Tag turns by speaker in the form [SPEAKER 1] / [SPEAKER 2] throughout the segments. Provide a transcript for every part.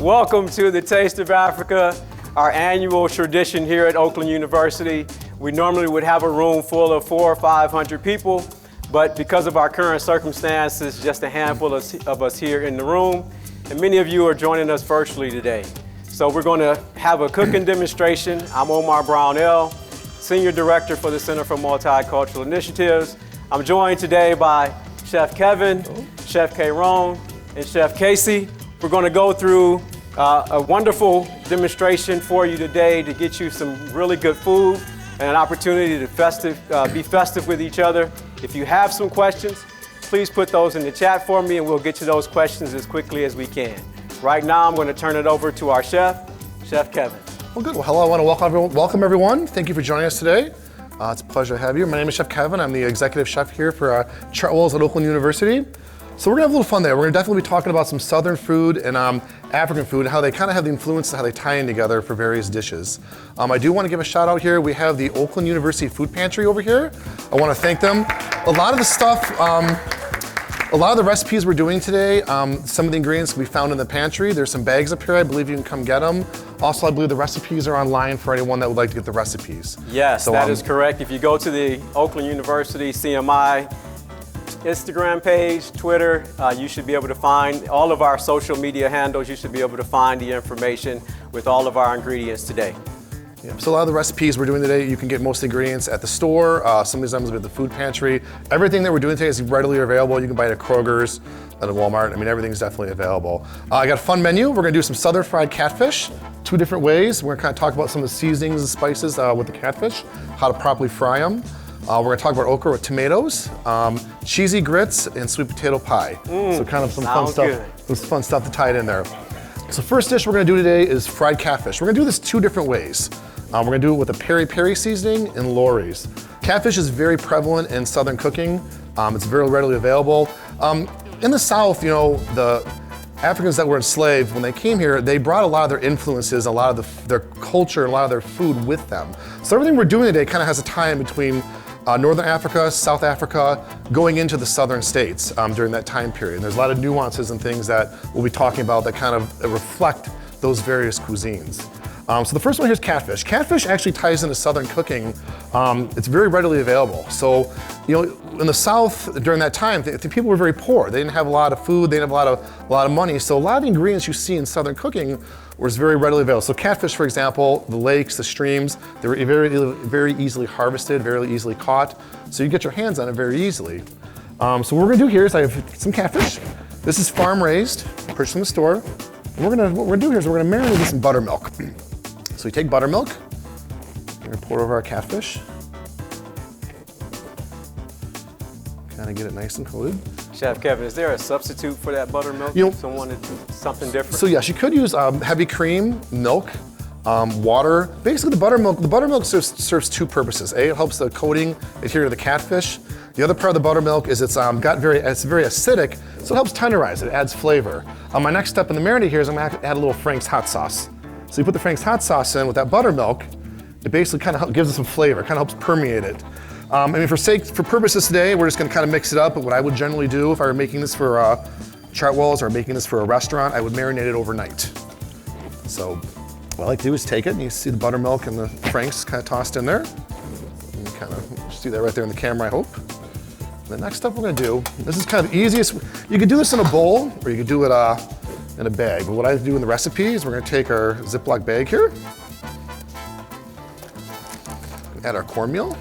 [SPEAKER 1] Welcome to the Taste of Africa, our annual tradition here at Oakland University. We normally would have a room full of 400 or 500 people, but because of our current circumstances, just a handful of us here in the room, and many of you are joining us virtually today. So we're going to have a cooking demonstration. I'm Omar Brown-El, Senior Director for the Center for Multicultural Initiatives. I'm joined today by Chef Kevin, Chef Kron, and Chef Casey. We're going to go through a wonderful demonstration for you today to get you some really good food and an opportunity to be festive with each other. If you have some questions, please put those in the chat for me and we'll get to those questions as quickly as we can. Right now, I'm going to turn it over to our chef, Chef Kevin.
[SPEAKER 2] Well, good. Well, hello. I want to welcome everyone. Thank you for joining us today. It's a pleasure to have you. My name is Chef Kevin. I'm the executive chef here for Chartwells at Oakland University. So we're gonna have a little fun there. We're gonna definitely be talking about some Southern food and African food, and how they kind of have the influence and how they tie in together for various dishes. I do want to give a shout out here. We have the Oakland University Food Pantry over here. I want to thank them. A lot of the stuff, a lot of the recipes we're doing today, some of the ingredients can be found in the pantry. There's some bags up here. I believe you can come get them. Also, I believe the recipes are online for anyone that would like to get the recipes.
[SPEAKER 1] Yes, so, that is correct. If you go to the Oakland University CMI Instagram page, Twitter, you should be able to find all of our social media handles. You should be able to find the information with all of our ingredients today.
[SPEAKER 2] Yeah, so a lot of the recipes we're doing today, you can get most of the ingredients at the store. Some of these items at the food pantry. Everything that we're doing today is readily available. You can buy it at Kroger's, at Walmart. I mean, everything's definitely available. I got a fun menu. We're gonna do some Southern fried catfish, 2 different ways. We're gonna kind of talk about some of the seasonings and spices with the catfish, how to properly fry them. We're gonna talk about okra with tomatoes, cheesy grits, and sweet potato pie. So kind of some fun stuff. Good. Some fun stuff to tie it in there. So first dish we're gonna do today is fried catfish. We're gonna do this 2 different ways. We're gonna do it with a peri-peri seasoning and Lori's. Catfish is very prevalent in Southern cooking. It's very readily available. In the South, you know, the Africans that were enslaved, when they came here, they brought a lot of their influences, a lot of their culture, a lot of their food with them. So everything we're doing today kind of has a tie in between Northern Africa, South Africa, going into the southern states during that time period. And there's a lot of nuances and things that we'll be talking about that kind of reflect those various cuisines. So the first one here is catfish. Catfish actually ties into Southern cooking. It's very readily available. So, you know, in the South during that time, the people were very poor. They didn't have a lot of food. They didn't have a lot of money. So a lot of the ingredients you see in Southern cooking was very readily available. So catfish, for example, the lakes, the streams, they were very easily harvested, very easily caught. So you get your hands on it very easily. So what we're gonna do here is I have some catfish. This is farm raised, purchased from the store. And what we're gonna do here is we're gonna marinate this in buttermilk. So we take buttermilk, we're gonna pour it over our catfish. Kind of get it nice and coated.
[SPEAKER 1] Chef Kevin, is there a substitute for that buttermilk?
[SPEAKER 2] You know,
[SPEAKER 1] someone to do something different?
[SPEAKER 2] So yes, you could use heavy cream, milk, water. Basically the buttermilk serves 2 purposes. A, it helps the coating adhere to the catfish. The other part of the buttermilk is it's very acidic, so it helps tenderize it, it adds flavor. My next step in the marinade here is I'm gonna add a little Frank's hot sauce. So you put the Frank's hot sauce in with that buttermilk, it basically kind of gives it some flavor, kind of helps permeate it. I mean, for purposes today, we're just gonna kind of mix it up, but what I would generally do if I were making this for Chartwells or making this for a restaurant, I would marinate it overnight. So what I like to do is take it, and you see the buttermilk and the Frank's kind of tossed in there. And you kind of see that right there in the camera, I hope. The next step we're gonna do, this is kind of the easiest, you could do this in a bowl, or you could do it in a bag. But what I do in the recipe is we're gonna take our Ziploc bag here, add our cornmeal.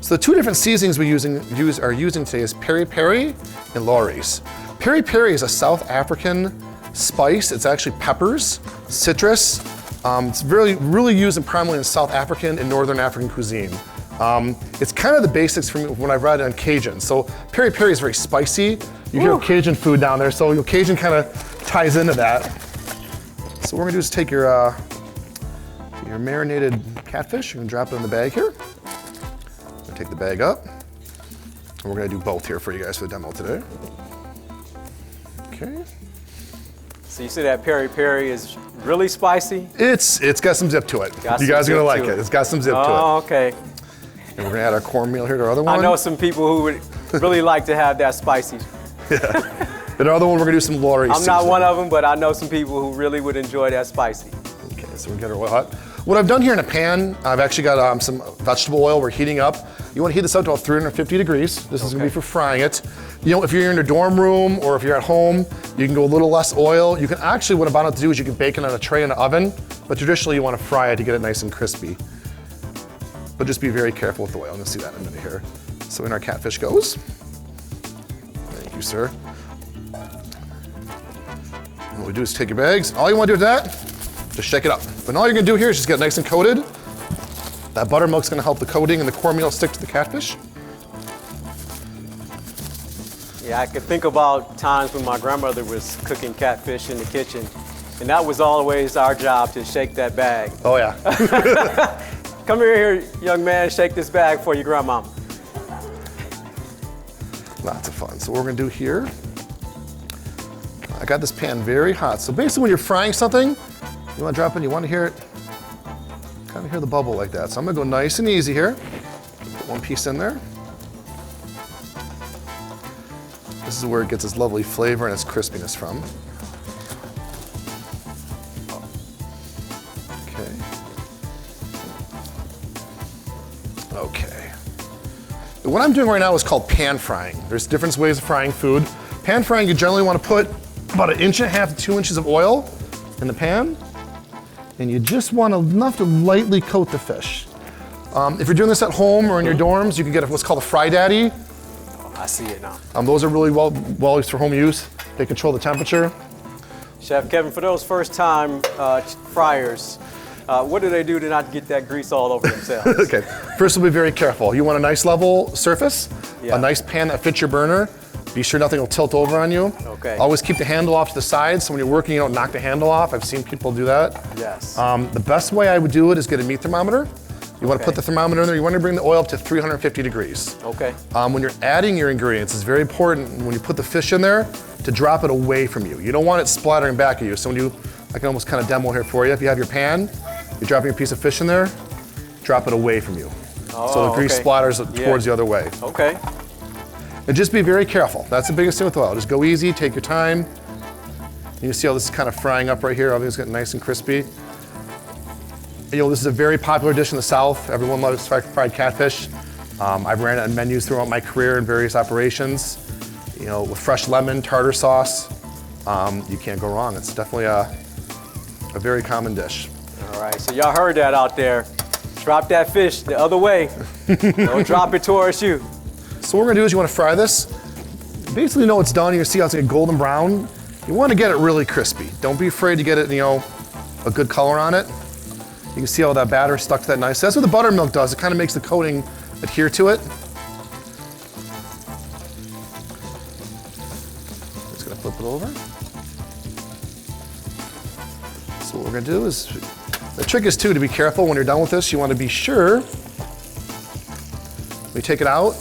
[SPEAKER 2] So the 2 different seasonings we are using today is peri-peri and Lori's. Peri-peri is a South African spice. It's actually peppers, citrus. It's really used primarily in South African and Northern African cuisine. It's kind of the basics from when I've read on Cajun. So peri-peri is very spicy. You hear Cajun food down there, so Cajun kind of ties into that. So what we're gonna do is take your marinated catfish, you're gonna drop it in the bag here. I'm gonna take the bag up, and we're gonna do both here for you guys for the demo today. Okay.
[SPEAKER 1] So you say that peri-peri is really spicy?
[SPEAKER 2] It's got some zip to it. You guys are gonna like it. It's got some zip to it.
[SPEAKER 1] Oh, okay.
[SPEAKER 2] And we're gonna add our cornmeal here to our other one.
[SPEAKER 1] I know some people who would really like to have that spicy.
[SPEAKER 2] Yeah. Another one, we're gonna do some Lori
[SPEAKER 1] I'm not one of them, but I know some people who really would enjoy that spicy.
[SPEAKER 2] Okay, so we get our oil hot. What I've done here in a pan, I've actually got some vegetable oil we're heating up. You wanna heat this up to about 350 degrees. This is gonna be for frying it. You know, if you're in a dorm room or if you're at home, you can go a little less oil. You can actually, what I'm about to do is you can bake it on a tray in the oven, but traditionally you wanna fry it to get it nice and crispy. But just be very careful with the oil. I'm gonna see that in a minute here. So in our catfish goes. Thank you, sir. And what we do is take your bags. All you wanna do with that, just shake it up. But all you're gonna do here is just get it nice and coated. That buttermilk's gonna help the coating and the cornmeal stick to the catfish.
[SPEAKER 1] Yeah, I could think about times when my grandmother was cooking catfish in the kitchen, and that was always our job, to shake that bag.
[SPEAKER 2] Oh yeah.
[SPEAKER 1] Come here, young man, shake this bag for your grandmama.
[SPEAKER 2] Lots of fun. So what we're gonna do here, I got this pan very hot. So basically when you're frying something, you wanna drop in, you wanna hear it, kind of hear the bubble like that. So I'm gonna go nice and easy here. Put one piece in there. This is where it gets its lovely flavor and its crispiness from. Okay. What I'm doing right now is called pan frying. There's different ways of frying food. Pan frying, you generally want to put about 1.5 inches to 2 inches of oil in the pan, and you just want enough to lightly coat the fish. If you're doing this at home or in your dorms, you can get what's called a Fry Daddy.
[SPEAKER 1] Oh, I see it now.
[SPEAKER 2] Those are really well used for home use. They control the temperature.
[SPEAKER 1] Chef Kevin, for those first-time fryers, what do they do to not get that grease all over themselves?
[SPEAKER 2] Okay, first we'll be very careful. You want a nice level surface, a nice pan that fits your burner. Be sure nothing will tilt over on you.
[SPEAKER 1] Okay.
[SPEAKER 2] Always keep the handle off to the side, so when you're working, you don't knock the handle off. I've seen people do that.
[SPEAKER 1] Yes.
[SPEAKER 2] The best way I would do it is get a meat thermometer. You want to put the thermometer in there. You want to bring the oil up to 350 degrees.
[SPEAKER 1] Okay.
[SPEAKER 2] When you're adding your ingredients, it's very important when you put the fish in there to drop it away from you. You don't want it splattering back at you. So when you, I can almost kind of demo here for you. If you have your pan, you're dropping your piece of fish in there, drop it away from you. So the grease splatters towards the other way.
[SPEAKER 1] Okay.
[SPEAKER 2] And just be very careful. That's the biggest thing with oil. Just go easy, take your time. You can see how this is kind of frying up right here. Everything's getting nice and crispy. You know, this is a very popular dish in the South. Everyone loves fried catfish. I've ran it on menus throughout my career in various operations. You know, with fresh lemon, tartar sauce, you can't go wrong. It's definitely a very common dish.
[SPEAKER 1] All right, so y'all heard that out there. Drop that fish the other way. Don't drop it towards you.
[SPEAKER 2] So what we're gonna do is you wanna fry this. Basically, you know it's done. You see how it's like a golden brown. You wanna get it really crispy. Don't be afraid to get it, you know, a good color on it. You can see how that batter stuck to that nice. That's what the buttermilk does. It kind of makes the coating adhere to it. Just gonna flip it over. So what we're gonna do is, the trick is too, to be careful when you're done with this. You wanna be sure, when you take it out,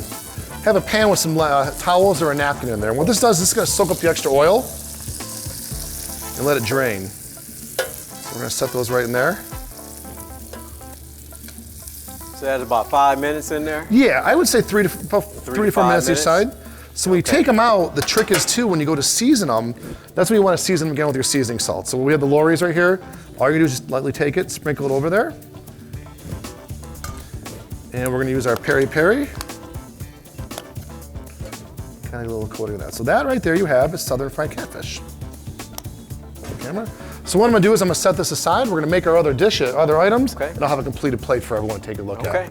[SPEAKER 2] have a pan with some towels or a napkin in there. And what this does, this is gonna soak up the extra oil and let it drain. So we're gonna set those right in there.
[SPEAKER 1] So that's about 5 minutes in there?
[SPEAKER 2] Yeah, I would say 3 to 4 minutes each side. So when you take them out, the trick is too, when you go to season them, that's when you want to season them again with your seasoning salt. So we have the Lori's right here. All you do is just lightly take it, sprinkle it over there. And we're gonna use our peri-peri. Kind of a little coating of that. So that right there you have is southern fried catfish. On the camera. So what I'm gonna do is I'm gonna set this aside. We're gonna make our other items, and I'll have a completed plate for everyone to take a look at.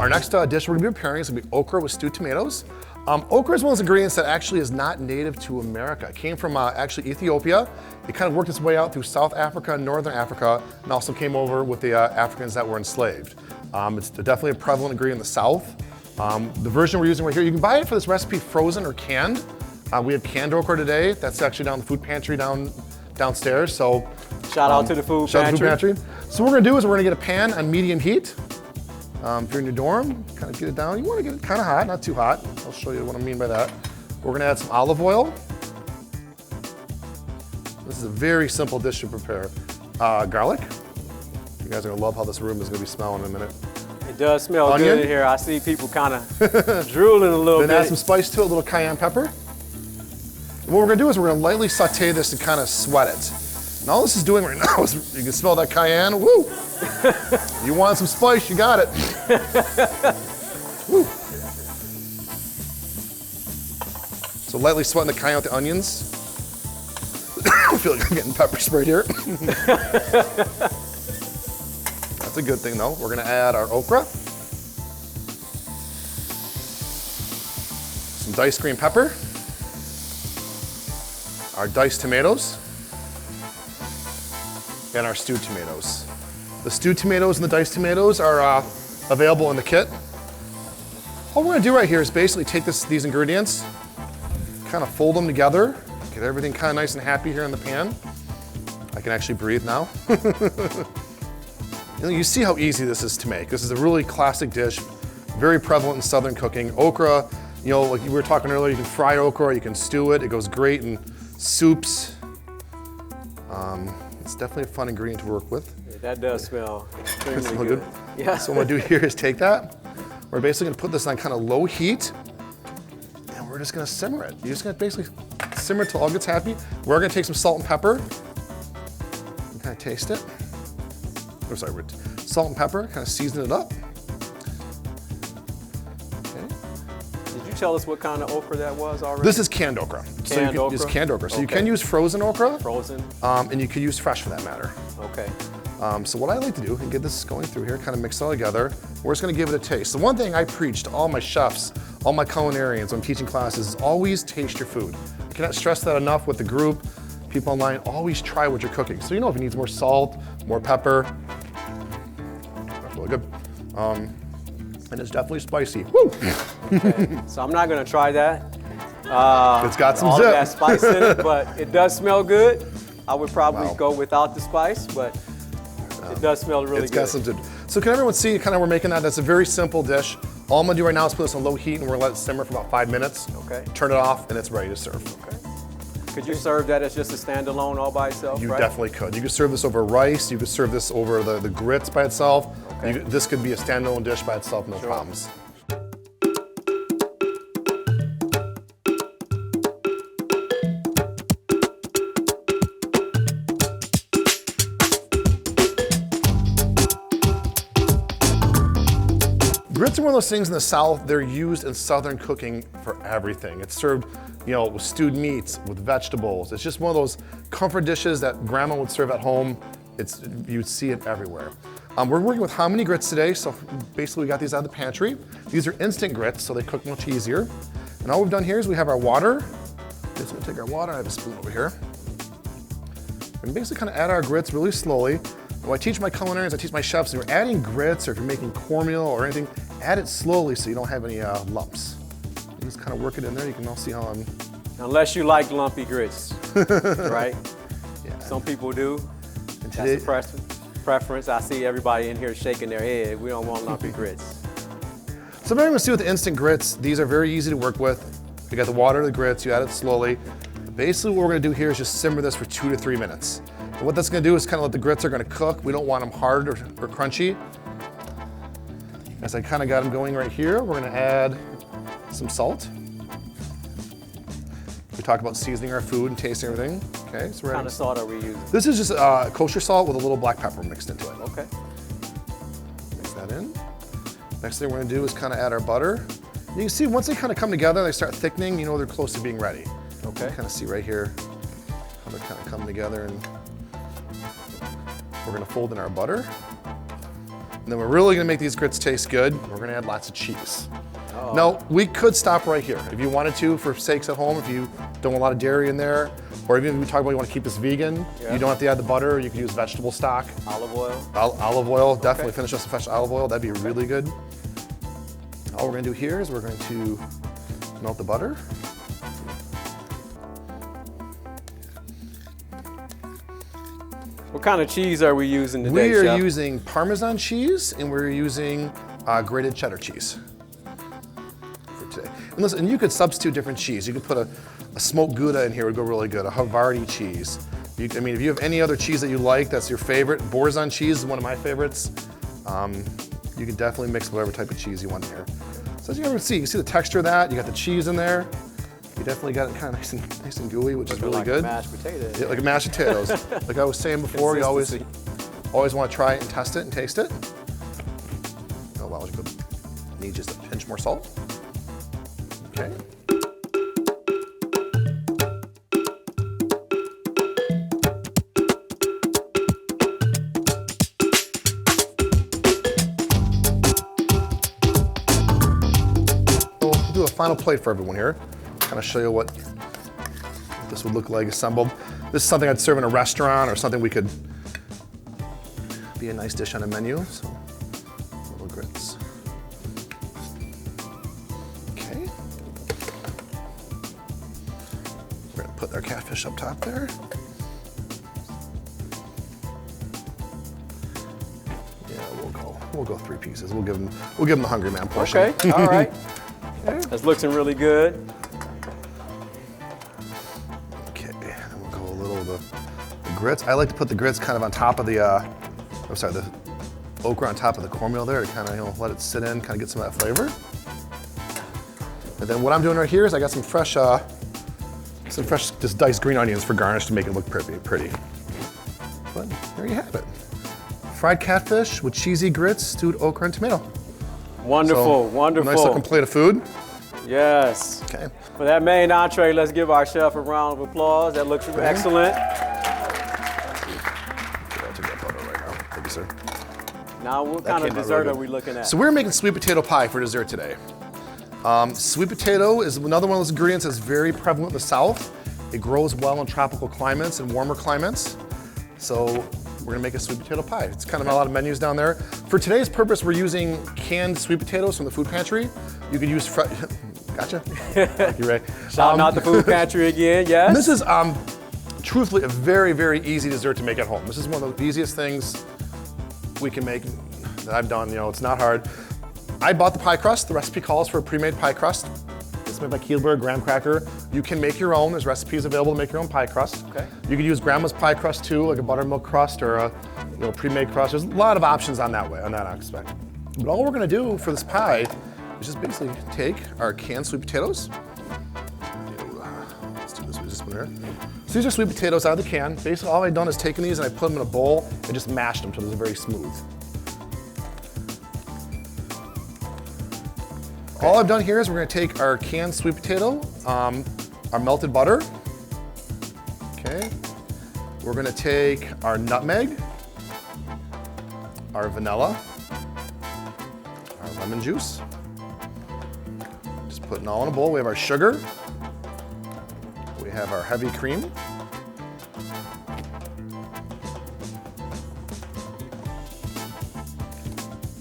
[SPEAKER 2] Our next dish we're gonna be preparing is gonna be okra with stewed tomatoes. Okra is one of those ingredients that actually is not native to America. It came from actually Ethiopia. It kind of worked its way out through South Africa and Northern Africa, and also came over with the Africans that were enslaved. It's definitely a prevalent ingredient in the South. The version we're using right here, you can buy it for this recipe frozen or canned. We have canned okra today. That's actually down the food pantry downstairs. So
[SPEAKER 1] shout out to the food pantry.
[SPEAKER 2] So what we're gonna do is we're gonna get a pan on medium heat. If you're in your dorm, kind of get it down. You want to get it kind of hot, not too hot. I'll show you what I mean by that. We're going to add some olive oil. This is a very simple dish to prepare. Garlic. You guys are gonna love how this room is gonna be smelling in a minute.
[SPEAKER 1] It does smell
[SPEAKER 2] Onion.
[SPEAKER 1] good in here. I see people kind of drooling a little
[SPEAKER 2] Then
[SPEAKER 1] bit.
[SPEAKER 2] add some spice to it, a little cayenne pepper. And what we're gonna do is we're gonna lightly saute this and kind of sweat it. And all this is doing right now is, you can smell that cayenne, woo! You want some spice, you got it. Woo. So lightly sweating the cayenne with the onions. I feel like I'm getting pepper sprayed here. That's a good thing though. We're gonna add our okra. Some diced green pepper. Our diced tomatoes. And our stewed tomatoes. The stewed tomatoes and the diced tomatoes are available in the kit. All we're gonna do right here is basically take these ingredients, kind of fold them together, get everything kind of nice and happy here in the pan. I can actually breathe now. You see how easy this is to make. This is a really classic dish, very prevalent in Southern cooking. Okra, you know, like we were talking earlier, you can fry okra, you can stew it. It goes great in soups. It's definitely a fun ingredient to work with.
[SPEAKER 1] Yeah, that does smell extremely
[SPEAKER 2] Smell
[SPEAKER 1] good. Yeah.
[SPEAKER 2] So what I'm gonna do here is take that. We're basically gonna put this on kind of low heat, and we're just gonna simmer it. You're just gonna basically simmer it till all gets happy. We're gonna take some salt and pepper and kind of taste it. Oh, sorry, salt and pepper, kind of season it up. Okay.
[SPEAKER 1] Did you tell us what kind of okra that was already?
[SPEAKER 2] This is canned okra.
[SPEAKER 1] Canned okra?
[SPEAKER 2] It's canned okra. So you
[SPEAKER 1] Okay.
[SPEAKER 2] can use frozen okra,
[SPEAKER 1] Frozen?
[SPEAKER 2] and you can use fresh for that matter.
[SPEAKER 1] Okay.
[SPEAKER 2] So what I like to do, and get this going through here, kind of mix it all together, we're just gonna give it a taste. The one thing I preach to all my chefs, all my culinarians when I'm teaching classes is always taste your food. I cannot stress that enough with the group, people online, always try what you're cooking. So you know if it needs more salt, more pepper. That's really good. And it's definitely spicy. Woo!
[SPEAKER 1] Okay. So I'm not gonna try that.
[SPEAKER 2] It's got some
[SPEAKER 1] all
[SPEAKER 2] zip.
[SPEAKER 1] of that spice in it, but it does smell good. I would probably
[SPEAKER 2] Wow.
[SPEAKER 1] go without the spice, but it does smell really
[SPEAKER 2] It's
[SPEAKER 1] good.
[SPEAKER 2] got some zip. So can everyone see kind of we're making that? That's a very simple dish. All I'm gonna do right now is put this on low heat and we're gonna let it simmer for about 5 minutes.
[SPEAKER 1] Okay.
[SPEAKER 2] Turn it off and it's ready to serve.
[SPEAKER 1] Okay. Could you serve that as just a standalone all by itself,
[SPEAKER 2] You
[SPEAKER 1] right?
[SPEAKER 2] definitely could. You could serve this over rice. You could serve this over the grits by itself.
[SPEAKER 1] Okay.
[SPEAKER 2] This could be a standalone dish by itself, no problems. Grits are one of those things in the South, they're used in Southern cooking for everything. It's served, you know, with stewed meats, with vegetables. It's just one of those comfort dishes that grandma would serve at home. You'd see it everywhere. We're working with hominy grits today, so basically we got these out of the pantry. These are instant grits, so they cook much easier. And all we've done here is we have our water. Just gonna take our water, I have a spoon over here. And basically kind of add our grits really slowly. When I teach my culinarians, I teach my chefs, if you're adding grits or if you're making cornmeal or anything, add it slowly so you don't have any lumps. You just kind of work it in there. You can all see how I'm...
[SPEAKER 1] Unless you like lumpy grits, right?
[SPEAKER 2] Yeah.
[SPEAKER 1] Some people do.
[SPEAKER 2] And
[SPEAKER 1] That's a preference. I see everybody in here shaking their head. We don't want lumpy grits.
[SPEAKER 2] So what I'm gonna do with the instant grits, these are very easy to work with. You got the water, the grits, you add it slowly. Basically what we're gonna do here is just simmer this for 2 to 3 minutes. And what that's gonna do is kind of let the grits are gonna cook. We don't want them hard or crunchy. As I kind of got them going right here, we're gonna add some salt. We talk about seasoning our food and tasting everything. Okay, so we're
[SPEAKER 1] What kind
[SPEAKER 2] adding,
[SPEAKER 1] of salt are we using?
[SPEAKER 2] this is just kosher salt with a little black pepper mixed into it.
[SPEAKER 1] Okay.
[SPEAKER 2] Mix that in. Next thing we're gonna do is kind of add our butter. And you can see once they kind of come together, they start thickening, you know they're close to being ready.
[SPEAKER 1] Okay.
[SPEAKER 2] Kind of see right here how they're kind of coming together, and we're gonna fold in our butter. And then we're really gonna make these grits taste good. We're gonna add lots of cheese.
[SPEAKER 1] Oh.
[SPEAKER 2] Now, we could stop right here if you wanted to for sakes at home, if you don't want a lot of dairy in there, or even if we talk about you wanna keep this vegan,
[SPEAKER 1] Yeah.
[SPEAKER 2] you don't have to add the butter, you can use vegetable stock.
[SPEAKER 1] Olive oil.
[SPEAKER 2] Olive oil, definitely finish us some fresh olive oil, that'd be really good. All we're gonna do here is we're going to melt the butter.
[SPEAKER 1] What kind of cheese are we using today,
[SPEAKER 2] We are
[SPEAKER 1] Chef?
[SPEAKER 2] using Parmesan cheese and we're using grated cheddar cheese for today. And listen, you could substitute different cheese. You could put a smoked Gouda in here, would go really good, a Havarti cheese. I mean, if you have any other cheese that you like, that's your favorite. Boursin cheese is one of my favorites. You can definitely mix whatever type of cheese you want in here. So as you can see the texture of that. You got the cheese in there. You definitely got it kind of nice and gooey, which is really good.
[SPEAKER 1] Mashed potatoes.
[SPEAKER 2] Yeah, like mashed potatoes. Like I was saying before, you always want to try it and test it and taste it. Oh wow, good. Need just a pinch more salt. Okay. We'll do a final plate for everyone here. Kind of show you what this would look like assembled. This is something I'd serve in a restaurant or something we could be a nice dish on a menu. So, little grits. Okay. We're gonna put our catfish up top there. Yeah, we'll go 3 pieces. We'll give them the hungry man portion.
[SPEAKER 1] Okay, all right. That's looking really good.
[SPEAKER 2] Okay, and we'll go a little of the grits. I like to put the grits kind of on top of the, the okra on top of the cornmeal there to kind of let it sit in, kind of get some of that flavor. And then what I'm doing right here is I got some fresh just diced green onions for garnish to make it look pretty. But there you have it. Fried catfish with cheesy grits, stewed okra and tomato.
[SPEAKER 1] Wonderful,
[SPEAKER 2] So,
[SPEAKER 1] wonderful.
[SPEAKER 2] Nice looking plate of food.
[SPEAKER 1] Yes.
[SPEAKER 2] Okay.
[SPEAKER 1] For that main entree, let's give our chef a round of applause. That looks excellent.
[SPEAKER 2] I'll take that butter right now. Thank you, sir.
[SPEAKER 1] Now, what kind of dessert are we looking at?
[SPEAKER 2] So we're making sweet potato pie for dessert today. Sweet potato is another one of those ingredients that's very prevalent in the South. It grows well in tropical climates and warmer climates. So we're gonna make a sweet potato pie. It's kind of a lot of menus down there. For today's purpose, we're using canned sweet potatoes from the food pantry. You can use gotcha. Thank you, Ray.
[SPEAKER 1] Shouting out the food pantry again, yes?
[SPEAKER 2] This is truthfully a very, very easy dessert to make at home. This is one of the easiest things we can make that I've done. It's not hard. I bought the pie crust. The recipe calls for a pre-made pie crust. It's made by Kielberg, graham cracker. You can make your own. There's recipes available to make your own pie crust.
[SPEAKER 1] Okay.
[SPEAKER 2] You can use grandma's pie crust too, like a buttermilk crust or a pre-made crust. There's a lot of options on that aspect. But all we're gonna do for this pie is just basically take our canned sweet potatoes. Let's do this with this one here. So these are sweet potatoes out of the can. Basically all I've done is taken these and I put them in a bowl and just mashed them until they're very smooth. All I've done here is we're gonna take our canned sweet potato, our melted butter, okay? We're gonna take our nutmeg, our vanilla, our lemon juice. Just put it all in a bowl. We have our sugar. We have our heavy cream.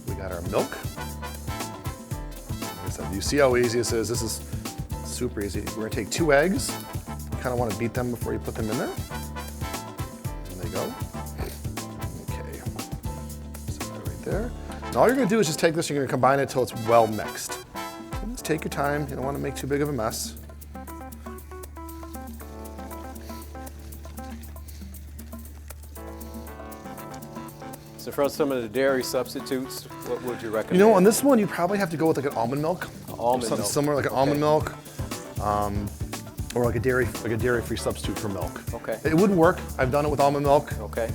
[SPEAKER 2] We got our milk. You see how easy this is? This is super easy. We're gonna take 2 eggs. You kind of want to beat them before you put them in there. And they go. Okay. So right there. And all you're gonna do is just take this, you're gonna combine it until it's well mixed. And just take your time. You don't want to make too big of a mess.
[SPEAKER 1] So for some of the dairy substitutes, what would you recommend?
[SPEAKER 2] On this one, you probably have to go with like an almond milk. Something similar, like an almond milk, or like a dairy-free substitute for milk.
[SPEAKER 1] Okay.
[SPEAKER 2] It would work. I've done it with almond milk.
[SPEAKER 1] Okay.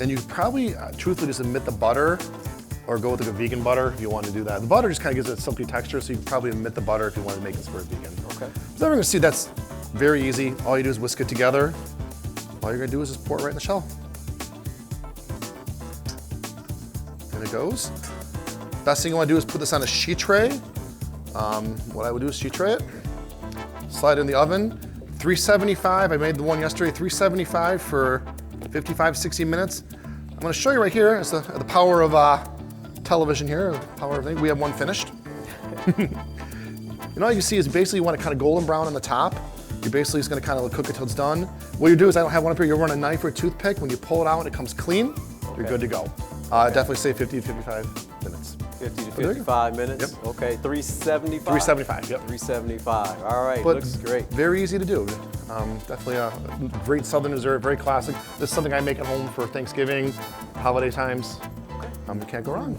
[SPEAKER 2] And you probably, truthfully, just omit the butter, or go with like a vegan butter if you want to do that. The butter just kind of gives it a silky texture, so you can probably omit the butter if you want to make this for a vegan.
[SPEAKER 1] Okay.
[SPEAKER 2] So we're gonna see that's very easy. All you do is whisk it together. All you're gonna do is just pour it right in the shell. And it goes. Best thing you wanna do is put this on a sheet tray. What I would do is sheet tray it, slide it in the oven, 375, I made the one yesterday, 375 for 55, 60 minutes. I'm gonna show you right here, it's the power of television here, the power of thing. We have one finished. All you see is basically you want it kind of golden brown on the top. You're basically just gonna kind of cook it till it's done. What you do is, I don't have one up here, you run a knife or a toothpick. When you pull it out and it comes clean, you're good to go. Definitely say 50 to 55 minutes.
[SPEAKER 1] 50 to 55 minutes?
[SPEAKER 2] Yep.
[SPEAKER 1] Okay, 375?
[SPEAKER 2] 375, yep.
[SPEAKER 1] 375, all right,
[SPEAKER 2] But
[SPEAKER 1] looks great.
[SPEAKER 2] very easy to do. Definitely a great Southern dessert, very classic. This is something I make at home for Thanksgiving, holiday times. Can't go wrong.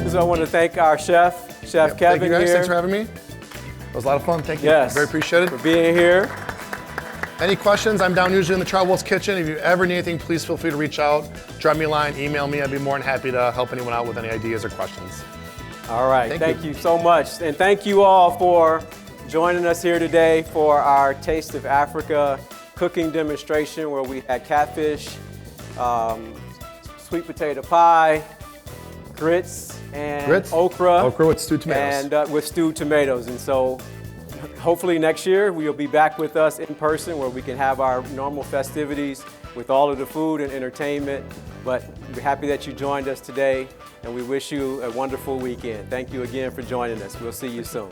[SPEAKER 1] So I want to thank our chef, Chef Kevin
[SPEAKER 2] Thank you guys.
[SPEAKER 1] here.
[SPEAKER 2] Thanks for having me. It was a lot of fun. Thank you.
[SPEAKER 1] Yes.
[SPEAKER 2] Very appreciated.
[SPEAKER 1] For being here.
[SPEAKER 2] Any questions? I'm down usually in the Chartwells kitchen. If you ever need anything, please feel free to reach out. Drop me a line, email me. I'd be more than happy to help anyone out with any ideas or questions.
[SPEAKER 1] All right. Thank you so much. And thank you all for joining us here today for our Taste of Africa cooking demonstration where we had catfish, sweet potato pie, grits, and okra.
[SPEAKER 2] Okra with stewed tomatoes.
[SPEAKER 1] And with stewed tomatoes. And so hopefully next year you'll be back with us in person where we can have our normal festivities with all of the food and entertainment. But we're happy that you joined us today and we wish you a wonderful weekend. Thank you again for joining us. We'll see you soon.